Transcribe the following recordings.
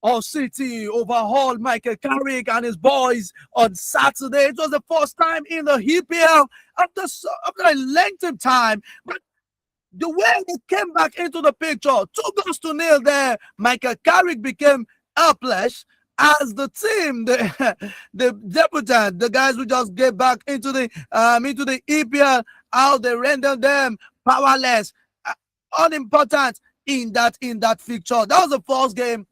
All City overhauled Michael Carrick and his boys on Saturday. It was the first time in the EPL after a length of time. But the way they came back into the picture, 2 goals to 0 there, Michael Carrick became helpless as the team, the debutant, the guys who just get back into the EPL, how they rendered them powerless, unimportant in that fixture. That was the first game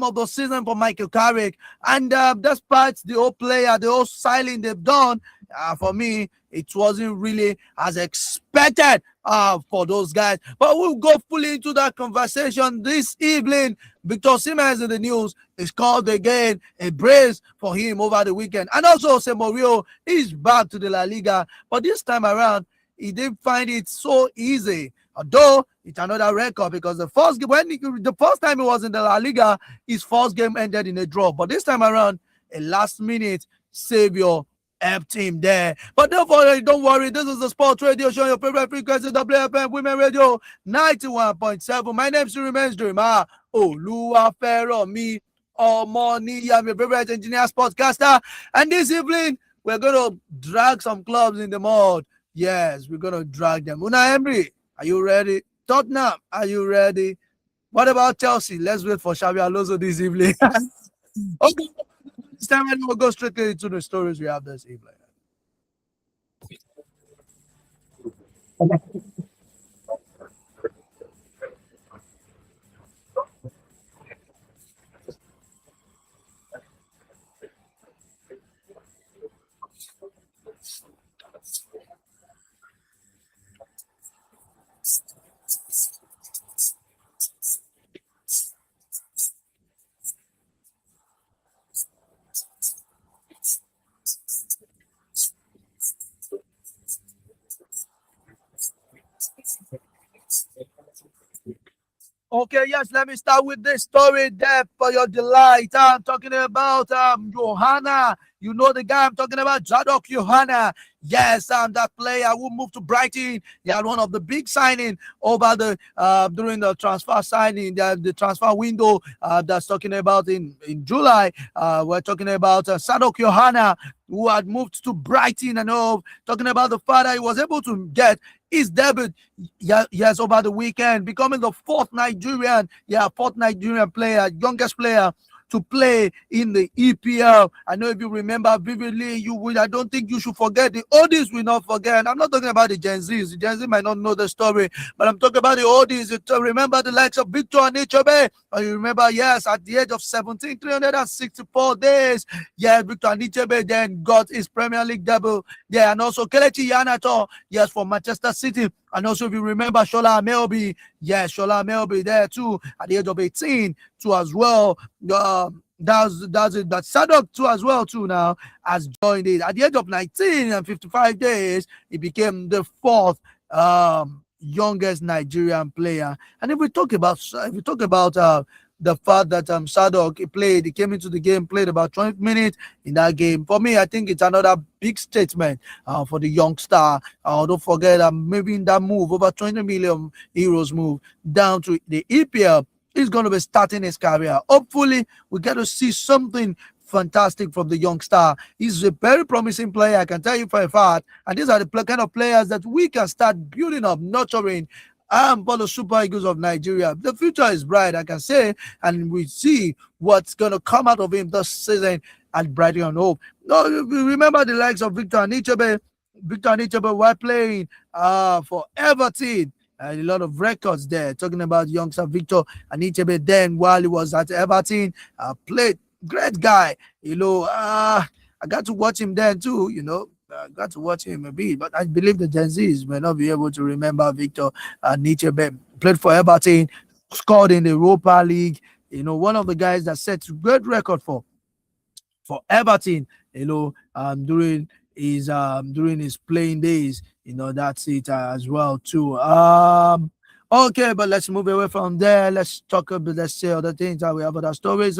of the season for Michael Carrick. And despite the whole styling they've done, for me, it wasn't really as expected for those guys. But we'll go fully into that conversation this evening. Victor Osimhen in the news is called again, a brace for him over the weekend. And also Jose Mourinho is back to the La Liga. But this time around, he didn't find it so easy. Although it's another record because the first time he was in the La Liga, his first game ended in a draw. But this time around, a last-minute savior helped him there. But don't worry. This is the Sports Radio Show, your favorite frequency, WFM Women Radio 91.7. My name still remains Dreamer Oluwaferomi Omoni. I'm your favorite engineer, sportscaster. And this evening, we're going to drag some clubs in the mud. Yes, we're going to drag them. Unai Emery, are you ready? Tottenham, are you ready? What about Chelsea? Let's wait for Xabi Alonso this evening. Okay, this time we'll go straight into the stories we have this evening. Okay, yes, let me start with this story there for your delight. I'm talking about Johanna. You know the guy I'm talking about, Zadok Johanna. Yes, that player who moved to Brighton. He had one of the big signing over the during the transfer signing, the transfer window that's talking about in July. We're talking about Zadok Johanna, who had moved to Brighton and all. Talking about the father, he was able to get his debut, yes, over the weekend, becoming the fourth Nigerian player, youngest player to play in the EPL. I know if you remember vividly, you will. I don't think you should forget. The oldies will not forget. I'm not talking about the Gen Zs. The Gen Z might not know the story, but I'm talking about the oldies. You remember the likes of Victor Anichebe. Or you remember, yes, at the age of 17, 364 days, yes, Victor Anichebe then got his Premier League debut. Yeah, and also Kelechi Iheanacho, yes, for Manchester City. And also, if you remember Shola Ameobi, yes, Shola Ameobi there too, at the age of 18 too as well. That's it. That Sadok too as well too now has joined it. At the age of 19 and 55 days, he became the fourth youngest Nigerian player. And if we talk about the fact that Sadok he came into the game, played about 20 minutes in that game. For me, I think it's another big statement for the young star. Don't forget maybe in that move, over 20 million euros move down to the EPL, he's going to be starting his career. Hopefully, we get to see something fantastic from the young star. He's a very promising player, I can tell you for a fact. And these are the kind of players that we can start building up, nurturing for the Super Eagles of Nigeria. The future is bright, I can say, and we see what's going to come out of him this season at Brighton and Hove. No, remember the likes of Victor Anichebe. Victor Anichebe were playing for Everton. A lot of records there, talking about youngster Victor Anichebe then while he was at Everton. Played great guy. I got to watch him then too, got to watch him a bit, but I believe the Gen Zs may not be able to remember Victor Anichebe. Played for Everton, scored in the Europa League. One of the guys that set great record for Everton. During his playing days. That's it as well too. Okay, but let's move away from there. Let's talk about, let's say other things that we have other stories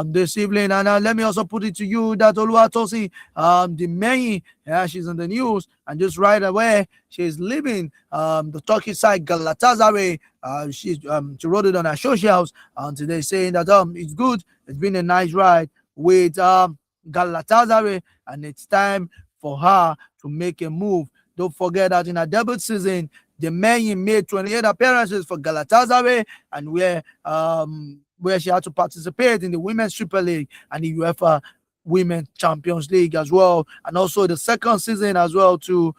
this evening. And let me also put it to you that Oluwatosin, the main, yeah, she's in the news, and just right away she's leaving the Turkish side Galatasaray. She wrote it on her socials today saying that it's good, it's been a nice ride with Galatasaray, and it's time for her to make a move. Don't forget that in her debut season, the men made 28 appearances for Galatasaray, and where she had to participate in the Women's Super League and the UEFA Women's Champions League as well, and also the second season as well too.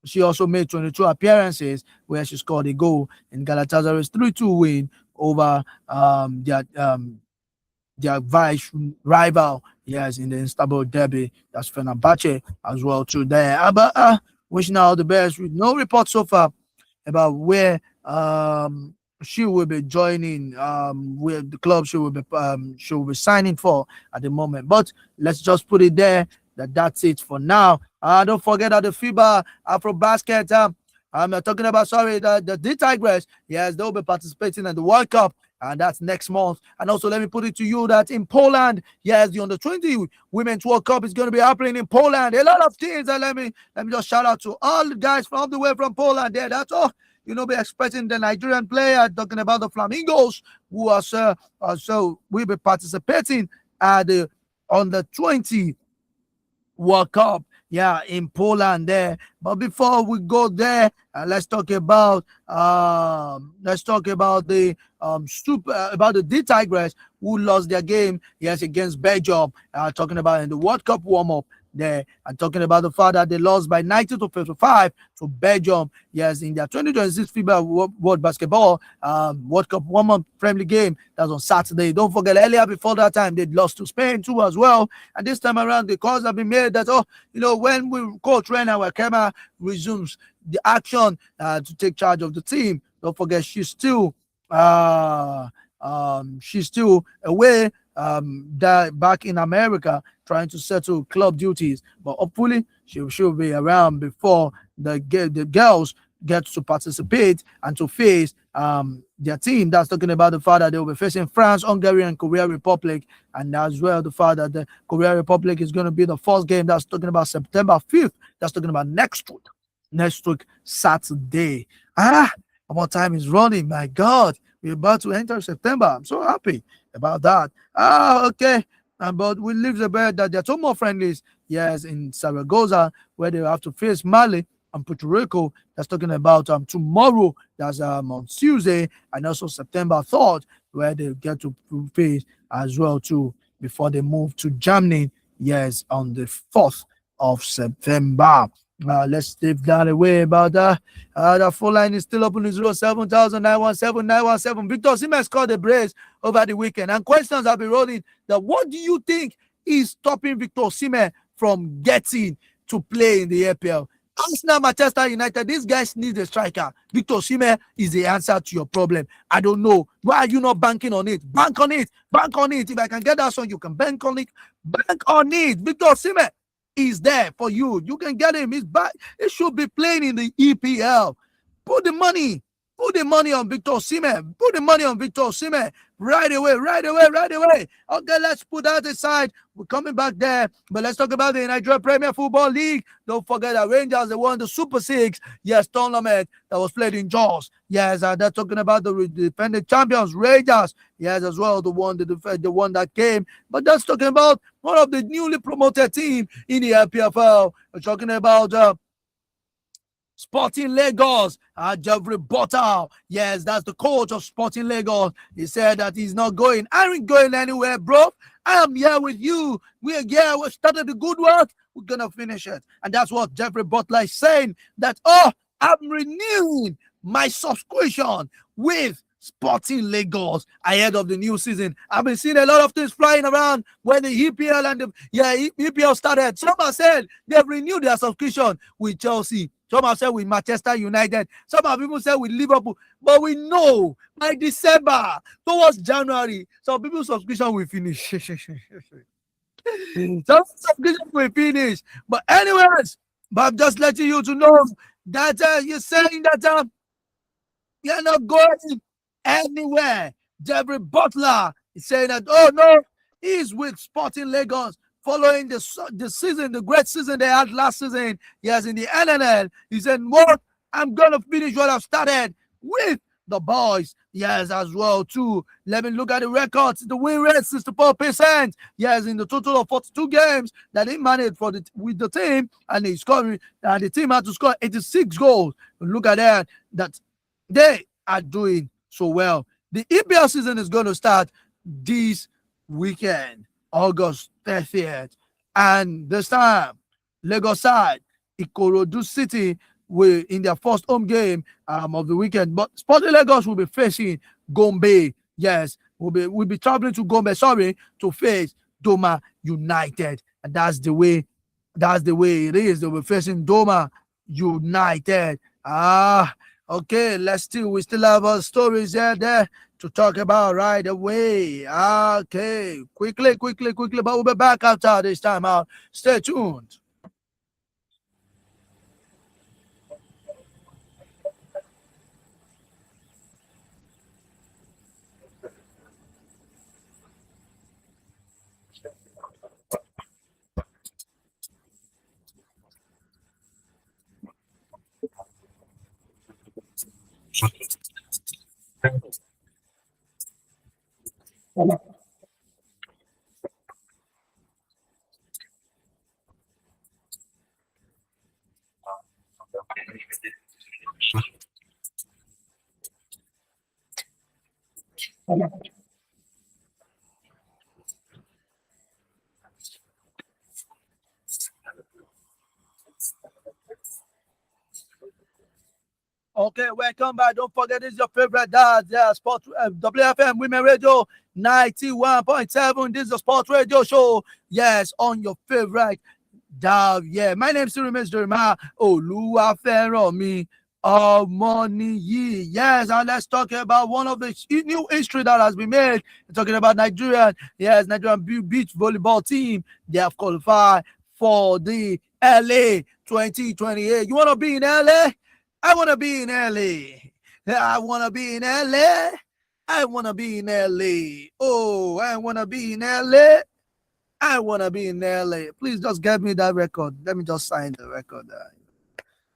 She also made 22 appearances where she scored a goal in Galatasaray's 3-2 win over their vice rival, yes, in the Istanbul derby. That's Fenerbahce as well too there. But wishing her all the best. With no report so far about where she will be joining, where the club she will be signing for at the moment. But let's just put it there that that's it for now. Don't forget that the FIBA Afro Basket. I'm talking about, sorry, the Tigers. Yes, they'll be participating in the World Cup, and that's next month. And also, let me put it to you that in Poland, yes, the under 20 Women's World Cup is going to be happening in Poland. A lot of things. And let me just shout out to all the guys from the way from Poland. There, that's all. You know, be expecting the Nigerian player, talking about the Flamingos, who are so will be participating at the under 20 World Cup, yeah, in Poland there. But before we go there, let's talk about the about the D Tigers who lost their game, yes, against Belgium. Talking about in the World Cup warm up there, and talking about the fact that they lost by 90 to 55 to Belgium, yes, in their 2026 FIBA World Basketball World Cup warm-up friendly game. That's on Saturday. Don't forget, earlier before that time, they lost to Spain too as well. And this time around, the calls have been made that, when Coach Reina Wakema resumes the action to take charge of the team, don't forget she's still away back in America trying to settle club duties, but hopefully she'll be around before the girls get to participate and to face their team. That's talking about the fact that they will be facing France, Hungary, and Korea Republic, and as well the fact that the Korea Republic is going to be the first game. That's talking about September 5th. That's talking about next week Saturday. More time is running. My God, we're about to enter September. I'm so happy about that. Okay. But we leave the bed that there are two more friendlies, yes, in Zaragoza, where they have to face Mali and Puerto Rico. That's talking about tomorrow. That's on Tuesday, and also September 3rd, where they get to face as well too before they move to Germany. Yes, on the 4th of September. Let's leave that away about that. The phone line is still open, 07917 Victor Osimhen scored a brace over the weekend, and questions have been rolling that what do you think is stopping Victor Osimhen from getting to play in the APL? Arsenal, Manchester United, these guys need a striker. Victor Osimhen is the answer to your problem. I don't know. Why are you not banking on it? Bank on it. Bank on it. If I can get that song, you can bank on it. Bank on it. Victor Osimhen is there for you. You can get him. He's back. He should be playing in the EPL. Put the money on Victor Osimhen. Put the money on Victor Osimhen right away. Okay, let's put that aside. We're coming back there, but let's talk about the Nigeria Premier Football League. Don't forget that Rangers, they won the Super 6, yes, tournament that was played in Jos. Yes, they're talking about the defending champions, Rangers. Yes, as well, the one that came. But that's talking about one of the newly promoted team in the LPFL. We're talking about Sporting Lagos, Jeffrey Bottal. Yes, that's the coach of Sporting Lagos. He said that he's not going. I ain't going anywhere, bro. I am here with you. We started the good work. We're going to finish it. And that's what Jeffrey Butler is saying, that, I'm renewing my subscription with Sporting Lagos ahead of the new season. I've been seeing a lot of things flying around when the EPL and EPL started. Some have said they've renewed their subscription with Chelsea. Some have said with Manchester United. Some have even said with Liverpool. But we know by December, towards January, some people's subscription will finish. Some subscription will finish. But anyways, I'm just letting you to know that you're saying that You're not going anywhere. Jeffrey Butler is saying that, oh no, he's with Sporting Lagos following the season, the great season they had last season. Yes, in the NNL. He said, what? I'm going to finish what I've started with the boys. Yes, as well, too. Let me look at the records. The win rate, 64%. Yes, in the total of 42 games that he managed with the team, and the team had to score 86 goals. Look at that. That they are doing so well. The EPL season is going to start this weekend, August 30th. And this time, Lagos side, Ikorodu City will in their first home game of the weekend. But Sporting Lagos will be facing Gombe. Yes, we'll be traveling to Gombe, to face Doma United. And that's the way it is. They'll be facing Doma United. Okay, we still have our stories there to talk about right away. Okay, quickly, but we'll be back after this time out. Stay tuned. Okay, welcome back. Don't forget, this is your favorite dad. Yeah, Sport WFM Women Radio 91.7. This is the Sport Radio Show. Yes, on your favorite dad. Yeah, my name is Mr. Jeremiah Oluwaferomi Omoniyi. Yes, and let's talk about one of the new history that has been made. We're talking about Nigeria. Yes, Nigerian beach volleyball team. They have qualified for the LA 2028. You want to be in LA? I want to be in LA. I want to be in LA. I want to be in LA. Oh, I want to be in LA. I want to be in LA. Please just get me that record. Let me just sign the record.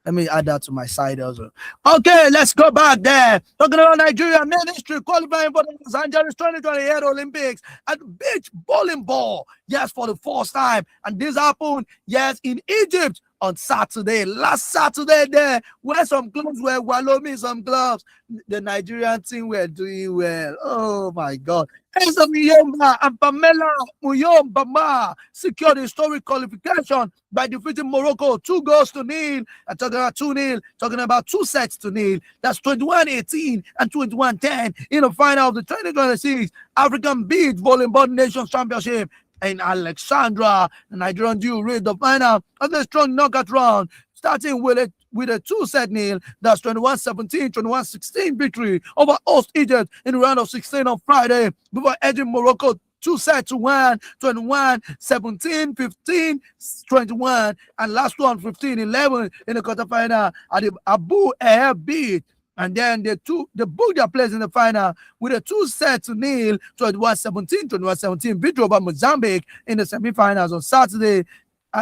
Let me add that to my side also. Okay, let's go back there. Talking about Nigeria ministry qualifying for the Los Angeles 2028 Olympics at beach bowling ball. Yes, for the first time. And this happened, yes, in Egypt on Saturday. Last Saturday there, where some clubs were wallowing, some clubs. The Nigerian team were doing well. Oh my God. Enzo Miyomba and Pamela Muyombama secured historic qualification by defeating Morocco 2-0. I'm talking about 2-0, talking about 2 sets to nil. That's 21-18 and 21-10 in the final of the 2026 African Beach Volleyball Nations Championship in Alexandria. The Nigerian duo reached the final of the strong knockout round, starting with a 2-set nil. That's 21-17, 21-16 victory over host Egypt in the round of 16 on Friday before edging Morocco 2-1, 21-17, 15-21, and last one 15-11 in the quarterfinal at the Abu Air beat. And then they booked their place in the final with a 2-0, 21-17, 21-17 victory over Mozambique in the semifinals on Saturday,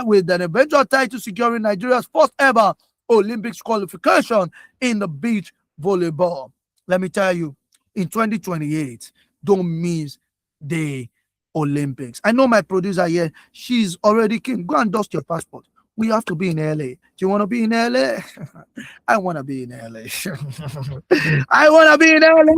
with an eventual title securing Nigeria's first ever Olympics qualification in the beach volleyball. Let me tell you, in 2028, don't miss the Olympics. I know my producer here, she's already keen. Go and dust your passport. We have to be in LA. Do you want to be in LA? I want to be in LA. I want to be in LA.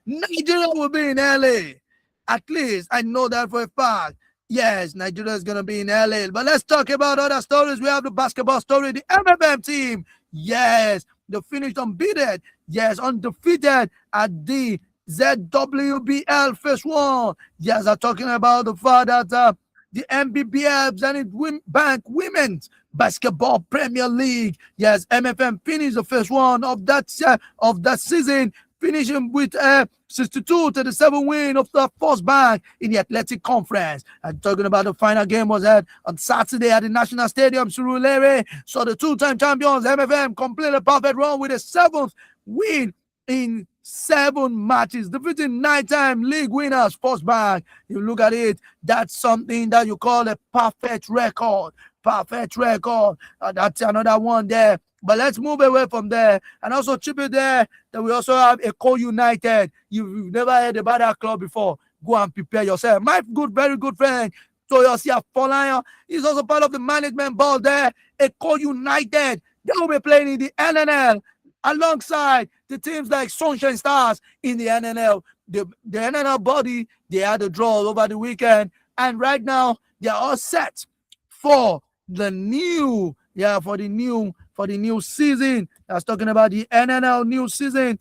Nigeria will be in LA. At least I know that for a fact. Yes, Nigeria is going to be in LA. But let's talk about other stories. We have the basketball story. The MFM team. Yes, they finished unbeaten. Yes, undefeated at the ZWBL Phase 1. Yes, I'm talking about the fact that the MBBF, Zenith Bank Women's Basketball Premier League. Yes, MFM finished the first one of that season, finishing with a 62-37 win of the First Bank in the Athletic Conference. I'm talking about the final game was held on Saturday at the National Stadium, Surulere. So the two-time champions, MFM, completed a perfect run with a 7th win in 7 matches, defeating 9-time league winners First Bank. You look at it, that's something that you call a perfect record. Perfect record. That's another one there. But let's move away from there and also chip it there that we also have Eko United. You've never heard about that club before. Go and prepare yourself. My good, very good friend Toyosi Afolayan is also part of the management board there. Eko United. They will be playing in the NNL alongside the teams like Sunshine Stars in the NNL. The NNL body, they had a draw over the weekend, and right now they are all set for the new, for the new season. That's talking about the NNL new season.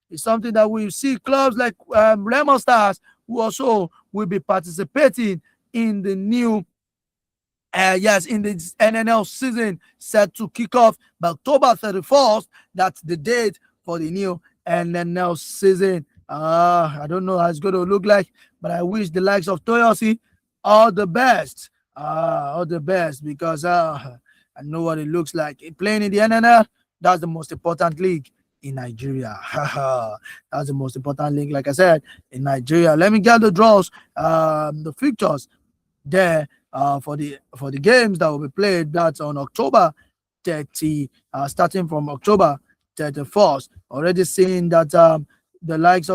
It's something that we see clubs like Remo Stars who also will be participating in the new in the NNL season set to kick off by October 31st. That's the date for the new NNL season. I don't know how it's going to look like, but I wish the likes of Toyosi all the best. All the best because I know what it looks like. Playing in the NNL, that's the most important league in Nigeria. That's the most important league, like I said, in Nigeria. Let me get the draws, the fixtures there for the games that will be played. That's on October 30, starting from October 31st. Already seeing that the likes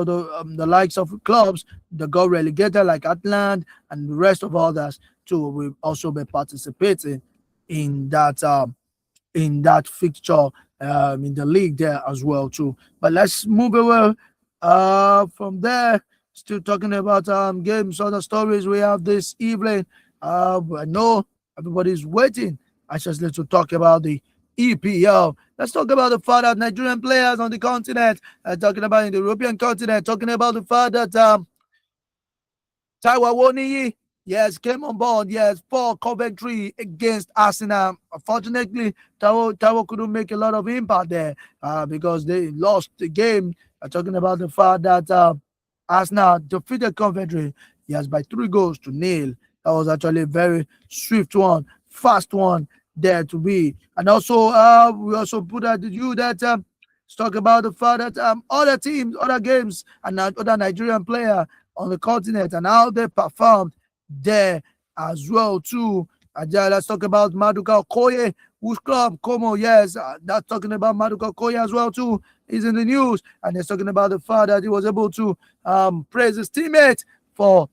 of clubs that got relegated like Atlant and the rest of others too will also be participating in that fixture in the league there as well too. But let's move away from there. Still talking about games, other stories we have this evening. I know everybody's waiting anxiously to talk about the EPL. Let's talk about the fact that Nigerian players on the continent, talking about in the European continent, talking about the fact that Taiwo Awoniyi, yes, came on board, yes, for Coventry against Arsenal. Unfortunately, Taiwo couldn't make a lot of impact there because they lost the game. Talking about the fact that Arsenal defeated Coventry, yes, by 3-0. That was actually a very swift one, fast one there to be. And also, we also put out the view that let's talk about the fact that other teams, other games, and other Nigerian player on the continent and how they performed there as well too. Let's talk about Maduka Okoye, whose club Como, yes, that's talking about Maduka Okoye as well too. He's in the news, and he's talking about the fact that he was able to praise his teammate for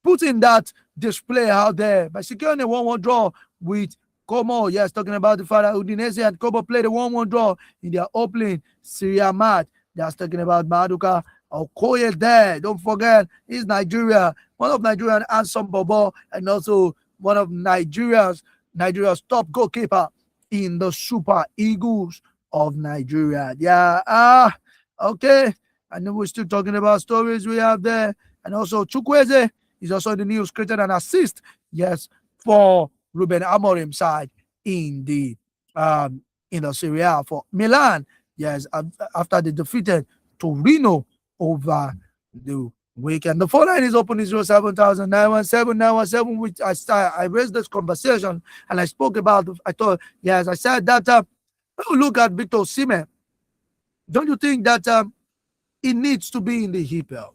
putting that display out there by securing a 1-1 draw with Como. Yes, talking about the fact that Udinese and Como played a 1-1 draw in their opening Syria match. That's talking about Maduka Okoye there. Don't forget, he's Nigeria, one of Nigerian handsome Bobo, and also one of Nigeria's top goalkeeper in the Super Eagles of Nigeria. Yeah, okay. And then we're still talking about stories we have there. And also Chukwueze is also in the news, created an assist, yes, for Ruben Amorim side in the Serie A for Milan. Yes, after they defeated Torino over the weekend. The phone line is open, 07,000 917 which I raised this conversation and I spoke about. I said that look at Victor Osimhen. Don't you think that it needs to be in the EPL?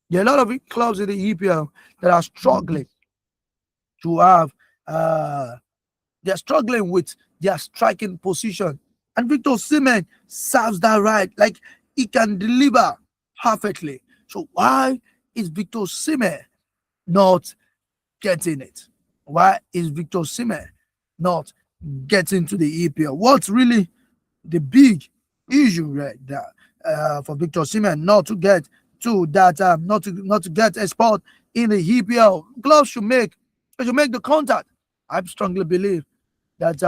There are a lot of clubs in the EPL that are struggling to have they're struggling with their striking position. And Victor Osimhen serves that right. Like, he can deliver perfectly. So why is Victor Osimhen not getting it? Why is Victor Osimhen not getting to the EPL? What's really the big issue right there for Victor Osimhen not to get to that, not to get a spot in the EPL? Clubs should make the contact. I strongly believe that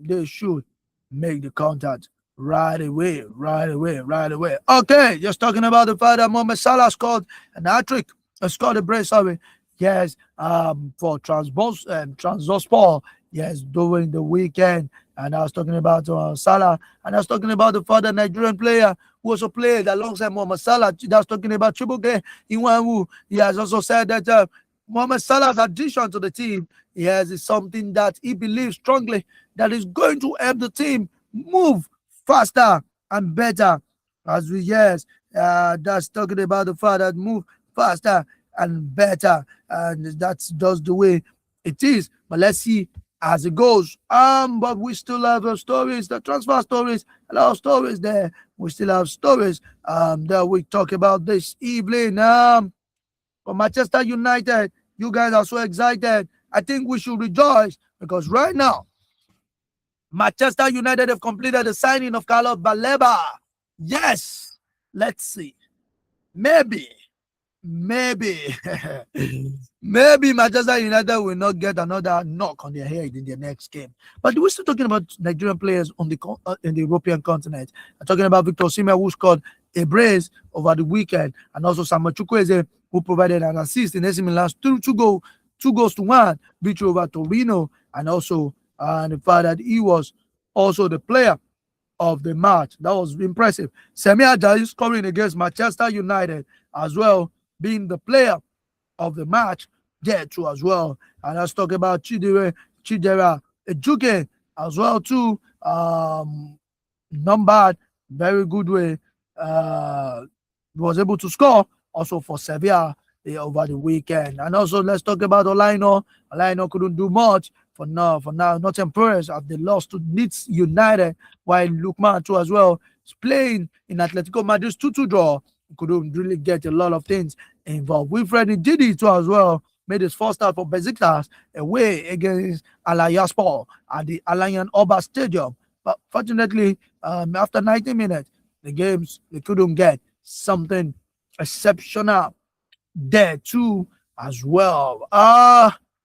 they should make the contact right away. Okay, just talking about the fact that Mohamed Salah scored an hat-trick, scored a brace, sorry. Yes, for Trabzonspor, yes, during the weekend. And I was talking about Salah, and I was talking about the fact that Nigerian player who also played alongside Mohamed Salah. That's talking about Chibuke Inwanwu. He has also said that Mohamed Salah's addition to the team, yes, is something that he believes strongly that is going to help the team move faster and better As we that's talking about the fact that move faster and better, and that's just the way it is. But let's see as it goes. But we still have stories, the transfer stories, a lot of stories there. We still have stories that we talk about this evening. For Manchester United, you guys are so excited. I think we should rejoice because right now, Manchester United have completed the signing of Carlos Baleba. Yes, let's see. Maybe maybe Manchester United will not get another knock on their head in their next game. But we're still talking about Nigerian players on the in the European continent. I'm talking about Victor Osimhen, who scored a brace over the weekend, and also Samuel Chukwueze, who provided an assist in AC Milan's 2-1 victory over Torino, and also the fact that he was also the player of the match. That was impressive. Semi Ajayi scoring against Manchester United as well, being the player of the match there too as well. And let's talk about Chidera Ejuke as well too. Not bad, very good way. Was able to score also for Sevilla over the weekend. And also let's talk about Olaino. Olaino couldn't do much for now. Nottingham Forest have they lost to Leeds United, while Lukman too as well is playing in Atletico Madrid's 2-2 draw. Couldn't really get a lot of things involved. Wilfred Ndidi too as well made his first start for Besiktas away against Alayaspor at the Alayan Oba Stadium. But fortunately, after 90 minutes, the games they couldn't get something exceptional there too as well.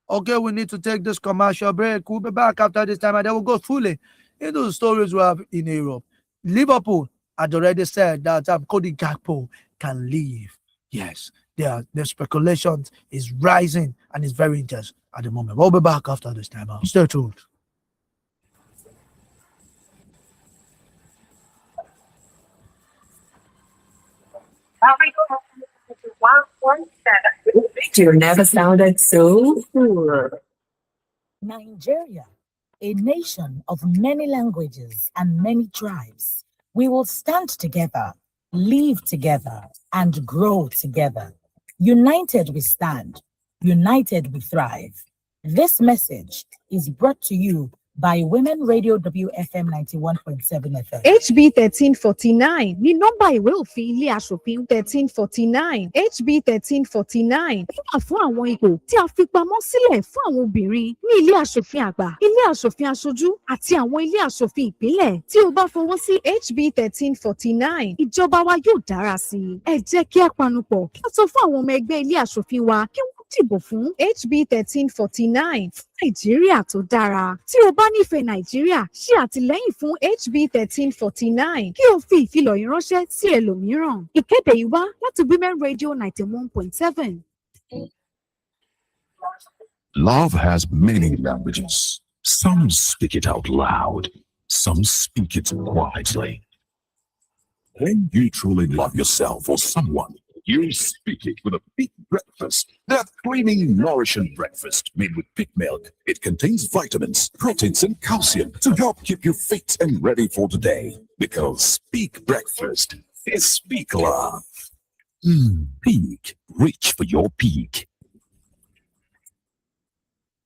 Okay, we need to take this commercial break. We'll be back after this time, and then we'll go fully into the stories we have in Europe. Liverpool had already said that Cody Gakpo can leave. Yes, the speculation is rising and it's very intense at the moment. We'll be back after this time. Stay tuned. You never sounded so cool. Nigeria, a nation of many languages and many tribes. We will stand together, live together, and grow together. United we stand, united we thrive. This message is brought to you by Women Radio WFM 91.7 FM. HB 1349 ní nọ́mbà ìwé òfin ilé aṣòfin 1349. HB 1349 wà fún àwọn ipò tí a fi pamọ́ sílẹ̀ fún àwọn obìnrin ní ilé aṣòfin àgbà, ilé aṣòfin aṣojú àti àwọn ilé aṣòfin ìpínlẹ̀. Tí o bá fọwọ́ sí HB 1349, ìjọba wa yóò dára sí i. Ẹ jẹ́ kí a panupọ̀ kí a sọ fún àwọn ọmọ ẹgbẹ́ ilé aṣòfin wa kí wọ́n dìbò fún HB 1349 fún Nàìjíríà tó dára. Tí o bá nífẹ̀ẹ́ Nàìjíríà, ṣe àtìlẹ́yìn fún HB 1349 kí o fi ìfilọ̀ yìí ránṣẹ́ sí ẹlòmíràn. Ìkéde yìí wá láti Women Radio 91.7. Love has many languages. Some speak it out loud. Some speak it quietly. When you truly love yourself or someone, you speak it with a big breakfast. That creamy, nourishing breakfast made with pig milk. It contains vitamins, proteins, and calcium to help keep you fit and ready for the day. Because Peak Breakfast is Peak Love. Peak. Reach for your peak.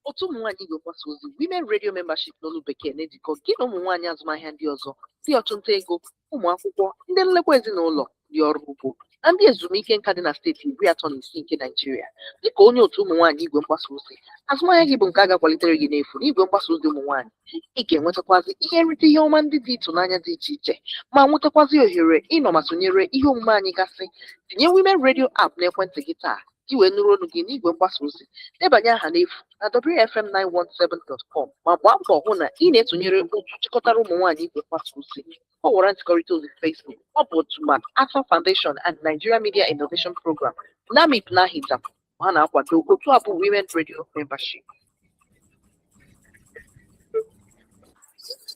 Otu ụmụnwaanyị Igbo gbasa ozi Women Radio Membership n'olu bekee na-ejikọ gị na ụmụ nwaanyị azụmahịa ndị ọzọ, ndị ọchụnta ego, ụmụ akwụkwọ, ndị nlekwa ezinụlọ, ndị ọrụ ugbo, na ndị ezumike nka dị na steeti 36 nke Naijiria. Dịka onye otu ụmụ nwaanyị igwe mgbasa ozi, azụmahịa gị bụ nke a ga-akwalitere gị n'efu n'igwe mgbasa ozi ụmụ nwaanyị. Ị ga-enwetakwazi ihe nrite ihe ọma ndị dị ịtụnanya dị iche iche, ma nwetakwazi ohere ịnọ ma sonyere ihe omume anyị gasị. Tinye Women Radio app n'ekwentị gị taa gị wee nụrụ olu gị n'igwe mgbasa ozi. Debanye aha n'efu na wfm917.com ma gbaa mbọ hụ na ị na-etụnyere otu chịkọtara ụmụ nwaanyị igwe mgbasa ozi. Ọ nwere nzikọrịta ozi Facebook, ọ bụ otu ma Action Foundation and Nigeria Media Innovation Program NAMIP na-ahịta ha na-akwado otu a bụ Women Radio Membership.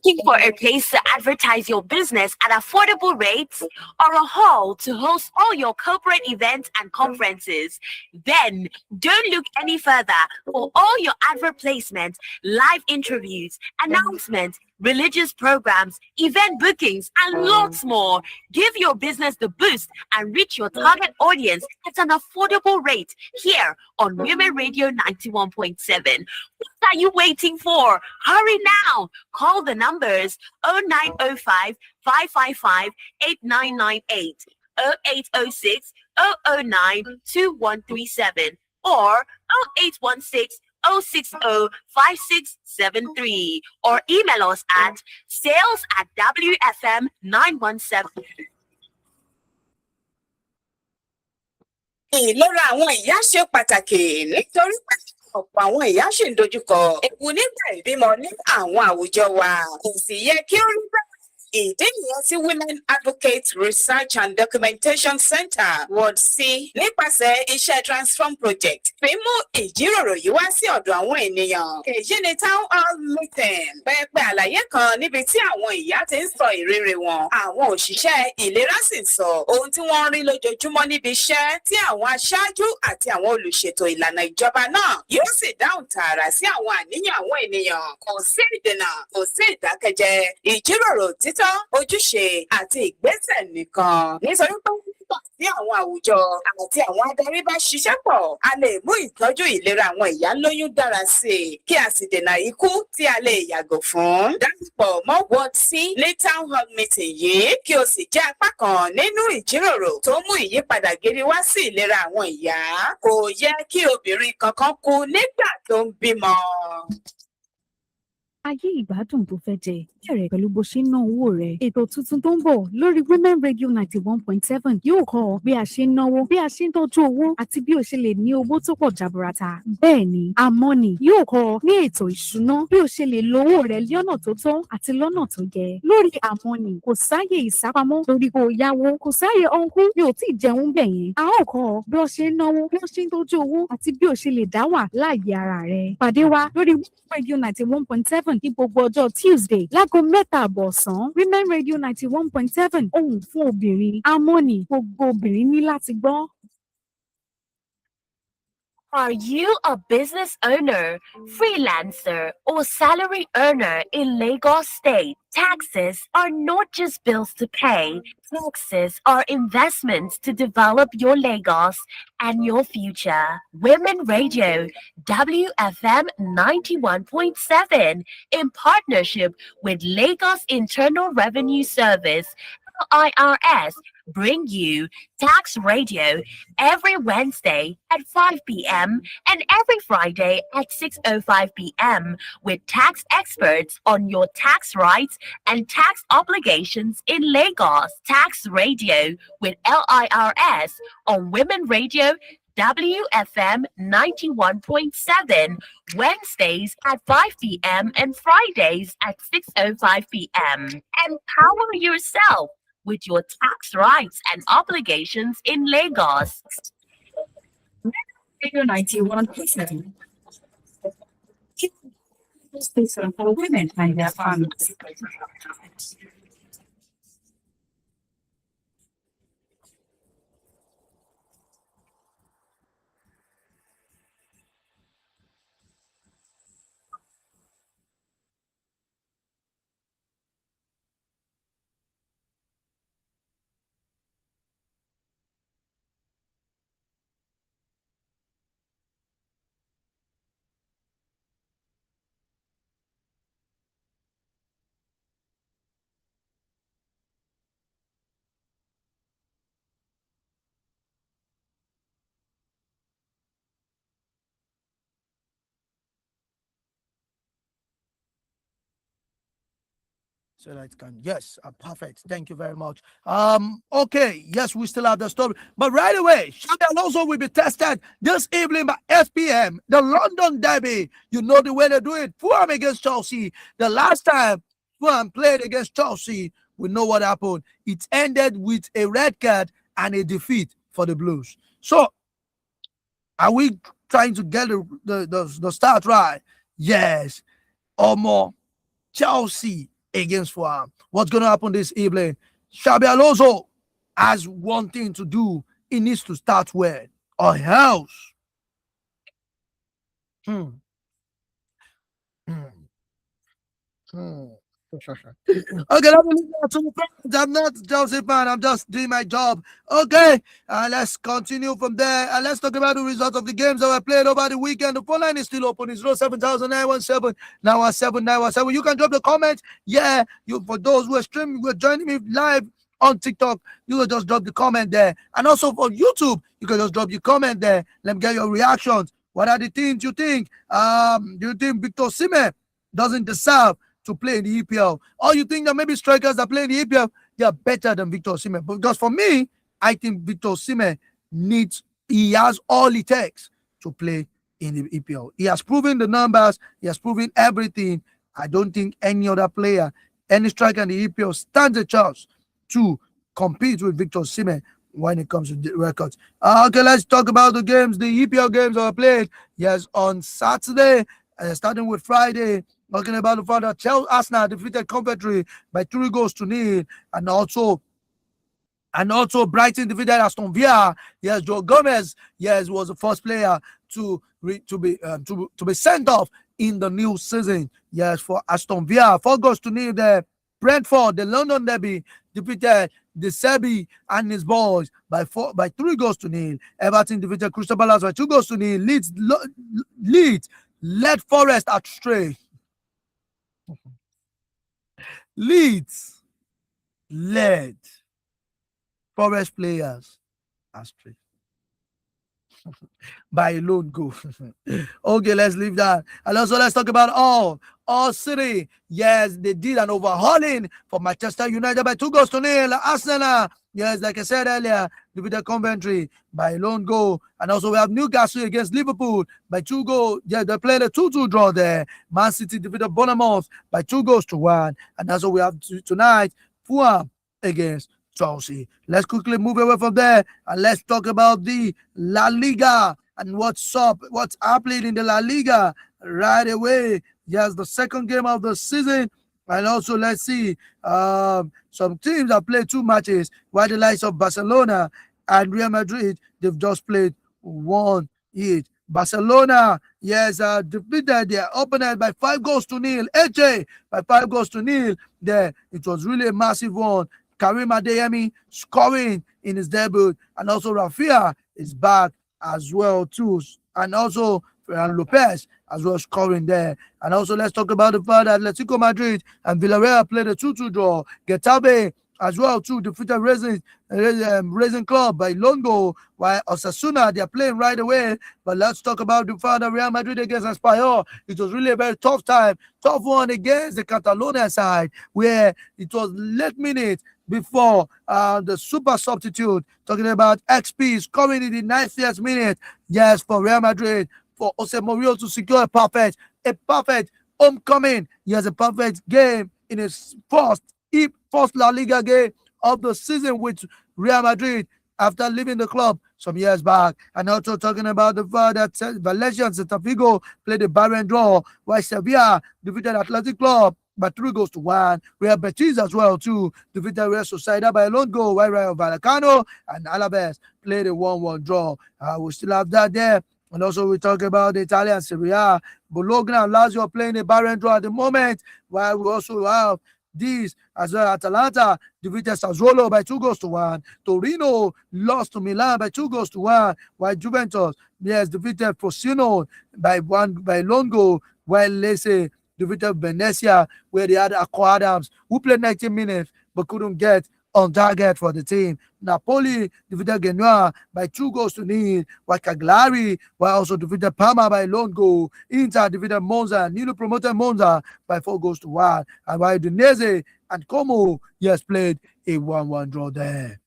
Looking for a place to advertise your business at affordable rates or a hall to host all your corporate events and conferences? Then don't look any further for all your advert placements, live interviews, announcements, religious programs, event bookings, and lots more. Give your business the boost and reach your target audience at an affordable rate here on Women Radio 91.7. What are you waiting for? Hurry now. Call the numbers 0905 555 8998, 0806 009 2137, or 0816 060 5673, or email us at sales@wfm917. Ìlera àwọn ìyá ṣe pàtàkì nítorí pé ọ̀pọ̀ àwọn ìyá ṣì ń dojúkọ ewu nígbà ìbímọ ní àwọn àwùjọ wa. Kò sì yẹ kí ó rí bẹ́ẹ̀. Ìdí nìyẹn tí Women Advocate Research and Documentation Center (WADC) nípasẹ̀ iṣẹ́ Transform Project fi mú ìjíròrò yìí wá sí ọ̀dọ̀ àwọn ènìyàn. Èyí ni Town Hall Meeting, pẹpẹ àlàyé kan níbi tí àwọn ìyá ti ń sọ ìrírí wọn. Àwọn òṣìṣẹ́ ìlera sì ń sọ ohun tí wọ́n ń rí lójoojúmọ́ níbi iṣẹ́, tí àwọn aṣáájú àti àwọn olùṣètò ìlànà ìjọba náà yóò sì dáhùn tààrà sí àwọn àníyàn àwọn ènìyàn. Kò sí ìdènà, kò sí ìdákẹ́jẹ́. Ìjíròrò títọ́, ojúṣe àti ìgbésẹ̀ nìkan. Nítorí pé nígbà tí àwọn àwùjọ àti àwọn adarí bá ṣiṣẹ́ pọ̀, a lè mú ìtọ́jú ìlera àwọn ìyá lóyún dára sí i, kí a sì dènà ikú tí a lè yàgò fún. Darapọ̀ mọ́ WADC ní Town Hall Meeting yìí kí o sì jẹ́ apá kan nínú ìjíròrò tó mú ìyípadà gidi wá sí ìlera àwọn ìyá. Kò yẹ kí obìnrin kankan kú nígbà tó ń bímọ. Ayé ìgbádùn tó fẹ́ jẹ bẹ̀rẹ̀ pẹ̀lú bó ṣe ń ná owó rẹ̀. Ètò tuntun tó ń bọ̀ lórí Women Radio 91.7 yóò kọ́ ọ bí a ṣe ń náwó, bí a ṣe ń tọ́jú owó, àti bí o ṣe lè ní owó tó pọ̀ jaburata. Bẹ́ẹ̀ ni, Amọ́nì yóò kọ́ ọ ní ètò ìṣúná bí o ṣe lè lo owó rẹ̀ lọ́nà tó tọ́ àti lọ́nà tó yẹ. Lórí Amọ́nì, kò sáyè ìsápamọ́ torí kò yáwó, kò sáyè ọ̀nkú bí o tí ì jẹun bẹ̀ yẹn. A ó kọ́ ọ bí o ṣe ń náwó, bí o ṣe ń tọ́jú owó, àti bí o ṣe lè dá wà láàyè ara rẹ̀. Pàdé wa lórí Radio 91.7 ní gbogbo ọjọ́ Tuesday láago 3:00 ọ̀sán. Women Radio 91.7 ohùn fún obìnrin. Amọ́nì, gbogbo obìnrin ní láti gbọ́. Are you a business owner, freelancer, or salary earner in Lagos State? Taxes are not just bills to pay. Taxes are investments to develop your Lagos and your future. Women Radio, WFM 91.7, in partnership with Lagos Internal Revenue Service, IRS, bring you Tax Radio every Wednesday at 5 p.m. and every Friday at 6:05 p.m. with tax experts on your tax rights and tax obligations in Lagos. Tax Radio with LIRS on Women Radio WFM 91.7, Wednesdays at 5 p.m. and Fridays at 6:05 p.m. Empower yourself with your tax rights and obligations in Lagos. Radio 91.7. Station for women and their families. So that can, yes, perfect. Thank you very much. Okay, yes, we still have the story, but right away, Xabi Alonso will be tested this evening by 8 p.m. The London Derby, you know the way they do it. Fulham against Chelsea. The last time Fulham played against Chelsea, we know what happened. It ended with a red card and a defeat for the Blues. So, are we trying to get the start right? Yes, or more. Chelsea against Fulham. What's going to happen this evening? Xabi Alonso has one thing to do. He needs to start well, or else. Okay, let me leave that to the fans. I'm not a Chelsea fan. I'm just doing my job. Okay, let's continue from there. And let's talk about the results of the games that were played over the weekend. The phone line is still open. It's 07917 917 917. You can drop the comment. Yeah, you for those who are streaming, who are joining me live on TikTok, you can just drop the comment there. And also for YouTube, you can just drop your comment there. Let me get your reactions. What are the things you think? Do you think Victor Osimhen doesn't deserve to play in the EPL? Or you think that maybe strikers that play in the EPL, they are better than Victor Osimhen? Because for me, I think Victor Osimhen he has all it takes to play in the EPL. He has proven the numbers, he has proven everything. I don't think any other player, any striker in the EPL stands a chance to compete with Victor Osimhen when it comes to the records. Okay, let's talk about the games, the EPL games that were played. Yes, on Saturday, starting with Friday, talking about the fact that Arsenal defeated Coventry by 3-0, and also Brighton defeated Aston Villa. Yes, Joe Gomez, yes, was the first player to be sent off in the new season. Yes, for Aston Villa, 4-0 there. Brentford, the London derby, defeated De Serbi and his boys by 3-0. Everton defeated Crystal Palace by 2-0. Leeds led Forest astray. Leeds led Forest players astray by a lone goal. Okay, let's leave that. And also let's talk about All City. Yes, they did an overhauling for Manchester United by 2-0. Arsenal, yes, like I said earlier, defeated Coventry by a lone goal. And also we have Newcastle against Liverpool by 2 goals. Yeah, they played a 2-2 draw there. Man City defeated Bournemouth by 2-1. And also we have tonight Fulham against Chelsea. Let's quickly move away from there and let's talk about the La Liga and what's happening in the La Liga right away. Yes, the second game of the season. And also let's see some teams have played 2 matches, while the likes of Barcelona and Real Madrid, they've just played 1 each. Barcelona, yes, defeated their opponent by 5-0. AJ by 5-0 there. It was really a massive one. Karim Adeyemi scoring in his debut, and also Rafinha is back as well too, and also Ferran Lopez as well scoring there. And also let's talk about the fact that Atletico Madrid and Villarreal played a 2-2 draw. Getafe as well too defeated Racing Club by lone goal, while Osasuna, they are playing right away. But let's talk about the fact that Real Madrid against Espanyol, it was really a very tough one against the Catalonia side, where it was late minute before the super substitute, talking about XP, scoring in the 90th minute, yes, for Real Madrid, for Jose Mourinho to secure a perfect homecoming. He has a perfect game in his first La Liga game of the season with Real Madrid after leaving the club some years back. And also talking about the fact that Valencia and Celta Vigo played a barren draw, while Sevilla defeated Athletic Club by 3-1. Real Betis as well too defeated Real Sociedad by a lone goal, while Rayo Vallecano and Alaves played a 1-1 draw. We still have that there. And also we talk about the Italian Serie A. Bologna and Lazio playing a barren draw at the moment, while we also have these as well. Atalanta defeated Sassuolo by 2-1. Torino lost to Milan by 2-1, while Juventus, yes, defeated Frosinone by lone goal, while Lecce defeated Venezia, where they had Akko Adams, who played 90 minutes but couldn't get on target for the team. Napoli defeated Genoa by 2-0, while Cagliari also defeated Parma by lone goal. Inter defeated Monza, newly promoted Monza, by 4-1, and while Udinese and Como, yes, played a 1-1 draw there.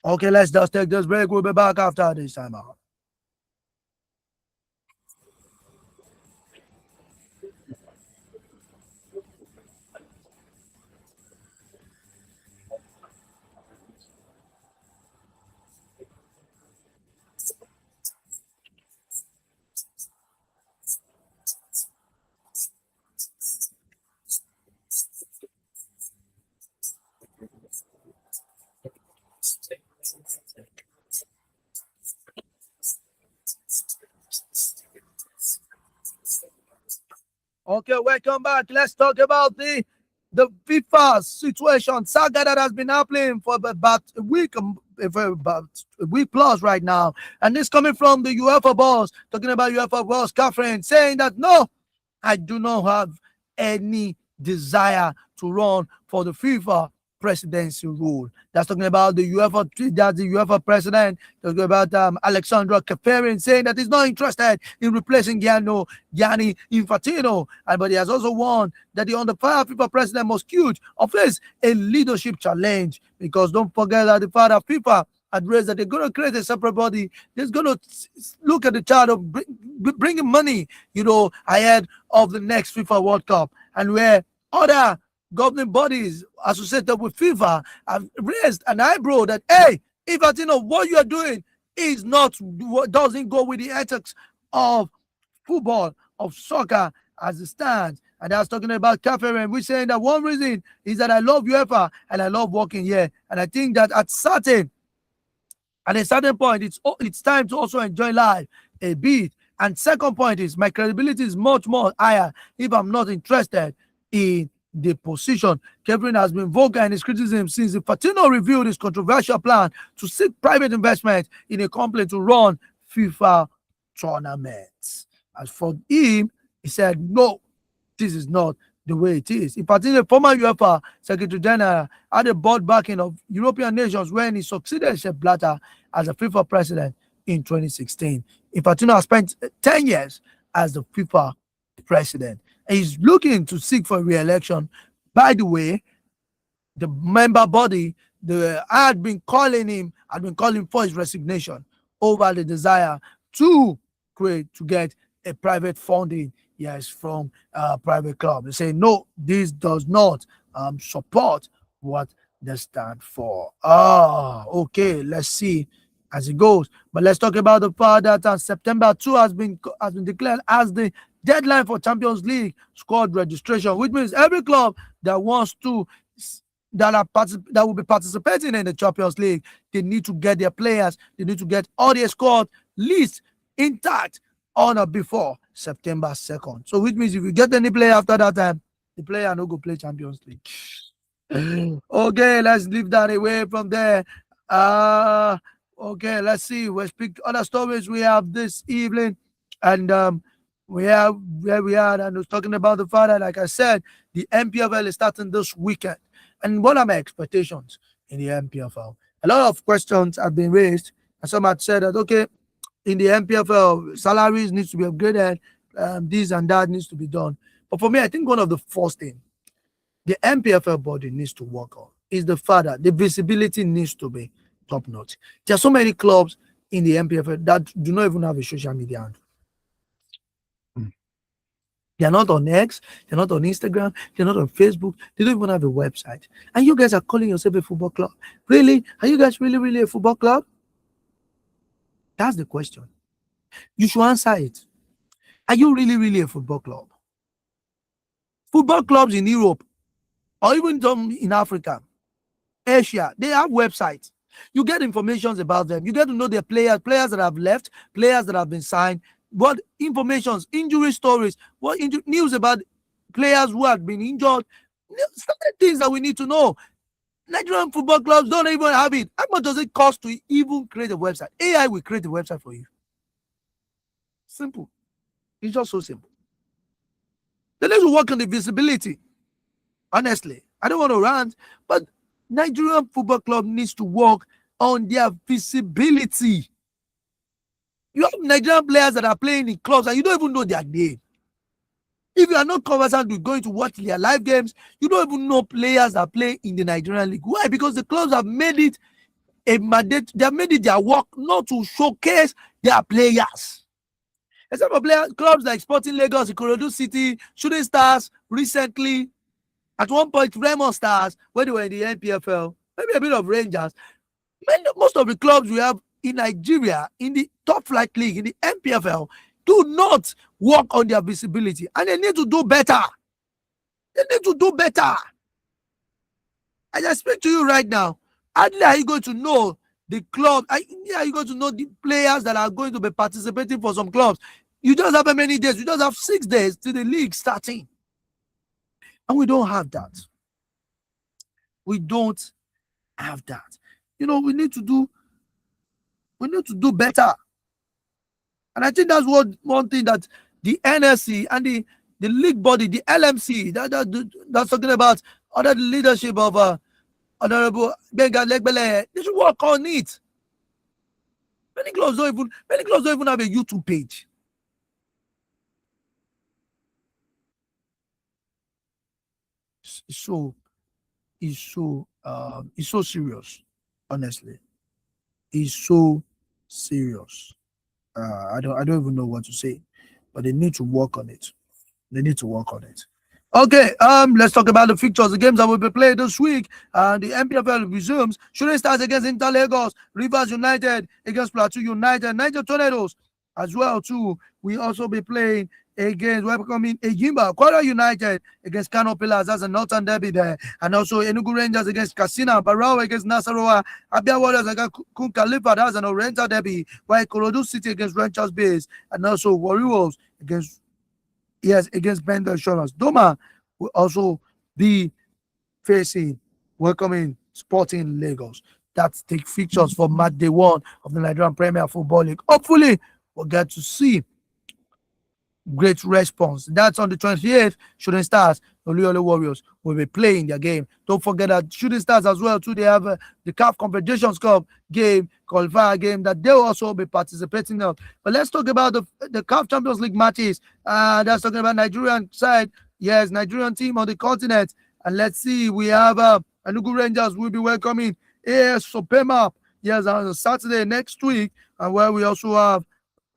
Okay, let's just take this break. We'll be back after this time out. Okay, welcome back. Let's talk about the FIFA situation, saga that has been happening for about a week, plus right now. And this coming from the UEFA boss, talking about UEFA boss Catherine, saying that no, I do not have any desire to run for the FIFA presidency role. That's talking about the UEFA president. Talking about Alexandra Keferin, saying that he's not interested in replacing Gianni Infantino, but he has also warned that the under fire FIFA president must face a leadership challenge, because don't forget that the father of FIFA addressed that they're going to create a separate body that's going to look at the chart of bringing money, ahead of the next FIFA World Cup, and where other governing bodies associated with FIFA have raised an eyebrow that, hey, Infantino, what you are doing doesn't go with the ethics of football, of soccer as it stands. And I was talking about Catherine, we're saying that one reason is that I love UEFA and I love working here. And I think that at a certain point, it's time to also enjoy life a bit. And second point is my credibility is much more higher if I'm not interested in the position. Kevin has been vocal in his criticism since Infantino revealed his controversial plan to seek private investment in a company to run FIFA tournaments. As for him, he said, no, this is not the way it is. Infantino, former UEFA Secretary General, had a board backing of European nations when he succeeded Sepp Blatter as a FIFA president in 2016. Infantino has spent 10 years as the FIFA president. He's looking to seek for re-election. By the way, the member body had been calling for his resignation over the desire to get a private funding, from a private club. They say, no, this does not support what they stand for. Okay, let's see as it goes. But let's talk about the fact that September 2 has been declared as the deadline for Champions League squad registration, which means every club that wants to that will be participating in the Champions League, they need to get their players, they need to get all their squad lists intact on or before September 2nd. So which means if you get any player after that time, the player no go play Champions League. Okay, let's leave that away from there. Okay, let's see. We'll speak other stories we have this evening. And we have where we are, and I was talking about the fact that, like I said, the MPFL is starting this weekend. And what are my expectations in the MPFL? A lot of questions have been raised, and some have said that, okay, in the MPFL, salaries needs to be upgraded, this and that needs to be done. But for me, I think one of the first things the MPFL body needs to work on is the fact that the visibility needs to be top notch. There are so many clubs in the MPFL that do not even have a social media handle. They're not on X, they're not on Instagram, they're not on Facebook, they don't even have a website. And you guys are calling yourself a football club. Really? Are you guys really, really a football club? That's the question. You should answer it. Are you really, really a football club? Football clubs in Europe, or even some in Africa, Asia, they have websites. You get information about them. You get to know their players that have left, players that have been signed, what information, injury stories, what news about players who have been injured, certain things that we need to know. Nigerian football clubs don't even have it. How much does it cost to even create a website? AI will create a website for you. Simple. It's just so simple. They need to work on the visibility. Honestly, I don't want to rant, but Nigerian football club needs to work on their visibility. You have Nigerian players that are playing in clubs and you don't even know their name. If you are not conversant with going to watch their live games, you don't even know players that play in the Nigerian league. Why? Because the clubs have made it a mandate. They have made it their work not to showcase their players. Except for clubs like Sporting Lagos, Ikorodu City, Shooting Stars, recently, at one point, Raymond Stars, when they were in the NPFL, maybe a bit of Rangers. Most of the clubs we have in Nigeria, in the top flight league, in the MPFL, do not work on their visibility. And they need to do better. They need to do better. As I speak to you right now, how are you going to know the club? How are you going to know the players that are going to be participating for some clubs? You just have how many days? You just have 6 days to the league starting. And we don't have that. We don't have that. You know, we need to do better. And I think that's one thing that the NSC and the league body, the LMC, that's talking about under the leadership of Honorable Benga Legbele, they should work on it. Many clubs don't even have a YouTube page. It's so serious, honestly. It's so serious. I don't even know what to say, but they need to work on it. Okay, let's talk about the fixtures. The games that will be played this week. The MPFL resumes. Shooting Stars against Inter Lagos, Rivers United against Plateau United, Niger Tornadoes as well too. We also be playing against welcoming Egimba, Kwara United against Kano Pillars. That's a Northern Derby there. And also Enugu Rangers against Katsina, Barao against Nasarawa, Abia Warriors against Kun Khalifa. That's an Oriental Derby. While Ikorodu City against Rangers Base. And also Warriors against Bender Insurance. Doma will also be welcoming Sporting Lagos. That's the features for match day 1 of the Nigerian Premier Football League. Hopefully, we'll get to see great response. That's on the 28th. Shooting Stars, Oluyole Warriors will be playing their game. Don't forget that Shooting Stars as well too. They have the CAF Confederations Cup game, qualifier game that they'll also be participating in. But let's talk about the CAF Champions League matches. That's talking about Nigerian side. Yes, Nigerian team on the continent. And let's see, we have Enugu Rangers will be welcoming AS Sopema. Yes, on Saturday next week, and where we also have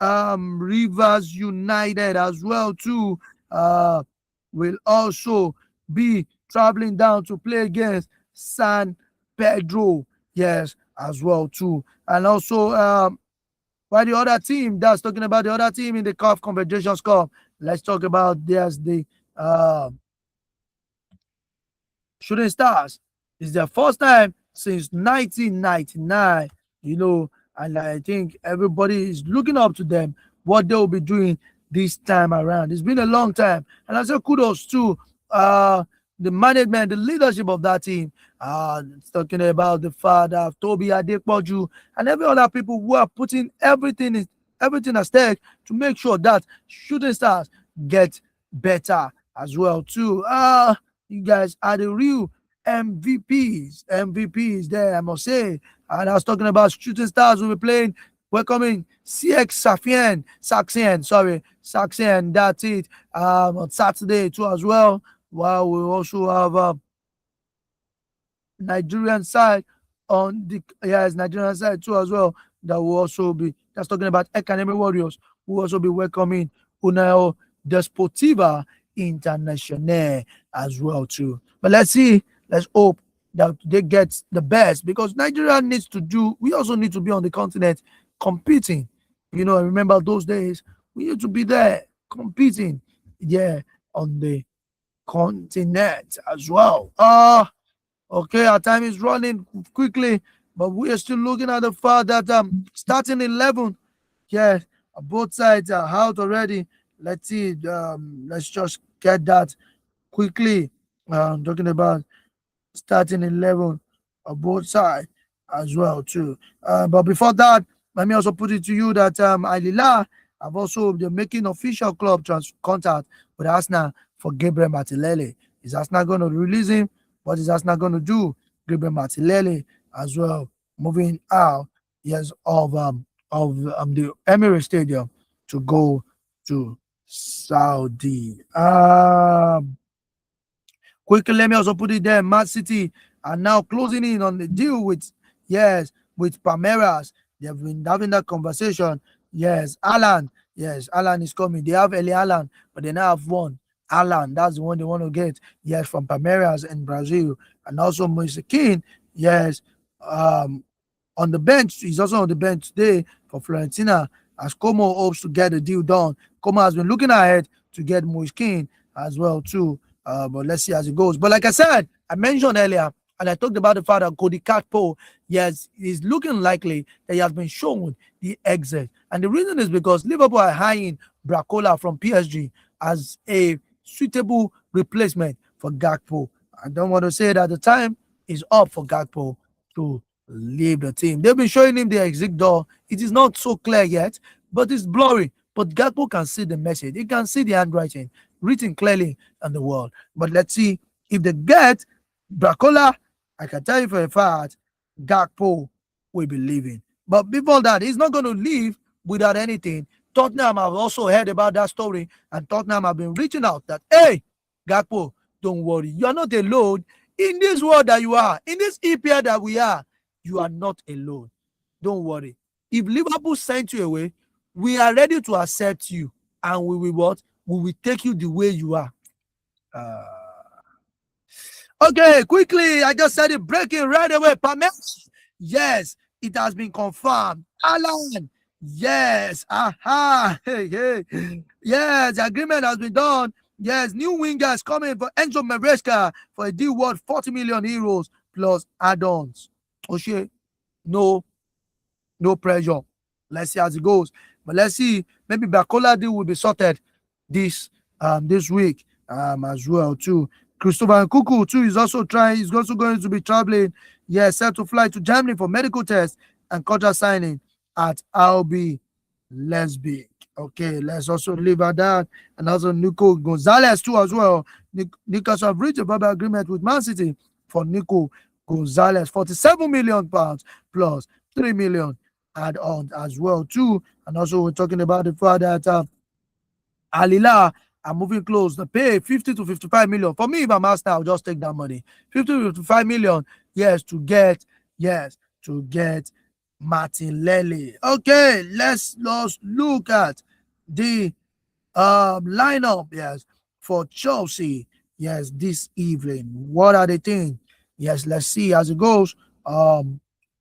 Rivers United as well too will also be traveling down to play against San Pedro, yes, as well too. And also by the other team, that's talking about the other team in the CAF Confederations Cup. Let's talk about the Shooting Stars. It's their first time since 1999, you know, and I think everybody is looking up to them, what they will be doing this time around. It's been a long time. And I say kudos to the management, the leadership of that team. Talking about the father of Toby Adepoju and every other people who are putting everything at stake to make sure that Shooting Stars get better as well too. You guys are the real MVPs there, I must say. And I was talking about Shooting Stars will be playing, welcoming CX Saxian. That's it. On Saturday too as well. While we also have Nigerian side on the Nigerian side too as well. That will also be, that's talking about Academy Warriors, who will also be welcoming União Desportiva Internacional as well too. But let's see. Let's hope that they get the best, because Nigeria needs to do, we also need to be on the continent competing. You know, I remember those days, we need to be there competing, on the continent as well. Okay, our time is running quickly, but we are still looking at the fact that starting 11, both sides are out already. Let's see, let's just get that quickly. Talking about starting 11 on both sides as well too. But before that, let me also put it to you that Alila have also been making official club contact with Arsenal for Gabriel Martinelli. Is Arsenal going to release him? What is Arsenal going to do? Gabriel Martinelli as well, moving out of the Emirates Stadium to go to Saudi. Quickly, let me also put it there. Man City are now closing in on the deal with Palmeiras. They've been having that conversation. Alan is coming. They have Eli Alan, but they now have one. Alan, that's the one they want to get. From Palmeiras in Brazil. And also Moise Kean, on the bench. He's also on the bench today for Fiorentina, as Como hopes to get the deal done. Como has been looking ahead to get Moise Kean as well too. But let's see as it goes. But like I said, I mentioned earlier, and I talked about the fact that Cody Gakpo, is looking likely that he has been shown the exit. And the reason is because Liverpool are eyeing Bracola from PSG as a suitable replacement for Gakpo. I don't want to say that the time is up for Gakpo to leave the team. They've been showing him the exit door. It is not so clear yet, but it's blurry. But Gakpo can see the message. He can see the handwriting written clearly on the wall. But let's see if they get Bracola. I can tell you for a fact, Gakpo will be leaving. But before that, he's not going to leave without anything. Tottenham have also heard about that story, and Tottenham have been reaching out that, hey, Gakpo, don't worry. You are not alone. In this world that you are, in this EPL that we are, you are not alone. Don't worry. If Liverpool sent you away, we are ready to accept you, and we will what? We will take you the way you are. Okay, quickly, I just said it, breaking right away. Pamex, yes, it has been confirmed. Alan, yes, hey, yes, the agreement has been done. Yes, new wingers coming for Enzo Maresca for a deal worth 40 million euros plus add-ons. Oshe, no pressure. Let's see how it goes. But let's see, maybe Bacola deal will be sorted this week as well too. Christopher Nkunku too is also trying. He's also going to be traveling. Yes, set to fly to Germany for medical tests and contract signing at RB Leipzig. Okay, let's also leave at that. And also Nico Gonzalez too as well. Newcastle have reached a verbal agreement with Man City for Nico Gonzalez, 47 million pounds plus 3 million add-on as well too. And also we're talking about the fact that Al Hilal are moving close. The pay 50 to 55 million. For me, if I'm asked, I'll just take that money. 50 to 55 million, yes, to get Martinelli. Okay, let's look at the lineup, yes, for Chelsea, yes, this evening. What are they thinking? Yes, let's see as it goes.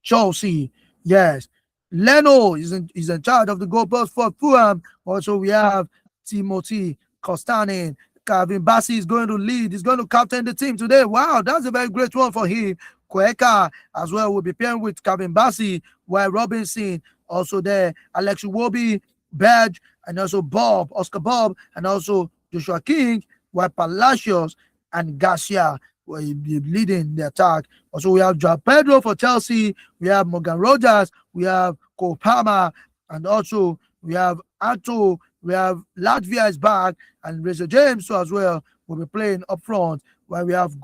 Chelsea, yes. Leno is in charge of the goalpost for Fulham. Also, we have Timothy Kostanin. Kevin Bassey is going to lead. He's going to captain the team today. Wow, that's a very great one for him. Kweka as well will be pairing with Kevin Bassey, while Robinson also there. Alex Iwobi, Badge, and also Oscar Bob, and also Joshua King, while Palacios and Garcia will be leading the attack. Also, we have Joao Pedro for Chelsea. We have Morgan Rogers. We have Cole Palmer, and also we have Anto. We have Latvia is back, and Razor James so as well will be playing up front. While we have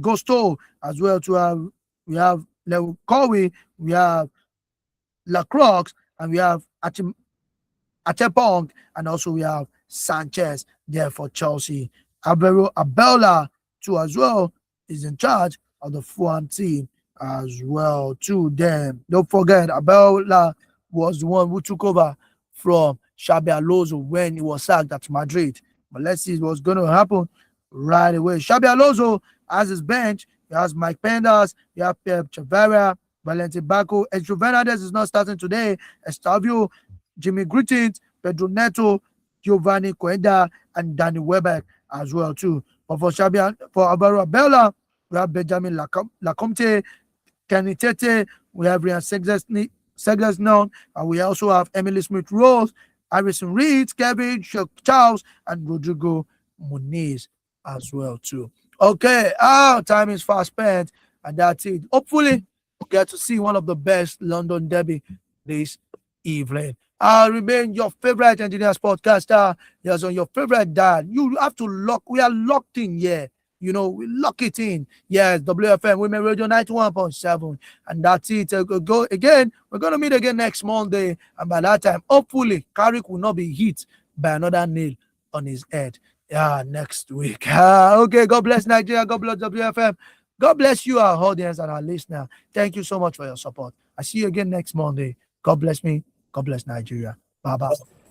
Gusto as well we have Leo Cowie, we have Lacroix, and we have Atepong, and also we have Sanchez there for Chelsea. Alvaro Abela too as well is in charge of the Fulham team as well too. Then don't forget, Abela was the one who took over from Xabi Alonso when he was sacked at Madrid. But let's see what's going to happen right away. Xabi Alonso has his bench. He has Mike Pendas. He has Pep Chavera, Valentin Baco. Edro Fernandez is not starting today. Estavio, Jimmy Grittins, Pedro Neto, Giovanni Coenda, and Danny Welbeck as well too. But for Alvaro Abela, we have Benjamin Lacomte, Kenny Tete, we have Ryan Segles, and we also have Emily Smith-Rose, Harrison Reed, Kevin Charles, and Rodrigo Muniz as well too. Okay, time is fast spent, and that's it. Hopefully, we'll get to see one of the best London derby this evening. I'll remain your favorite engineer sportcaster. Yes, on your favorite dad. You have to we are locked in here. You know, we lock it in. Yes, WFM Women Radio 91.7. And that's it. Go again. We're going to meet again next Monday. And by that time, hopefully, Carrick will not be hit by another nail on his head. Next week. Okay, God bless Nigeria. God bless WFM. God bless you, our audience and our listener. Thank you so much for your support. I see you again next Monday. God bless me. God bless Nigeria. Bye-bye.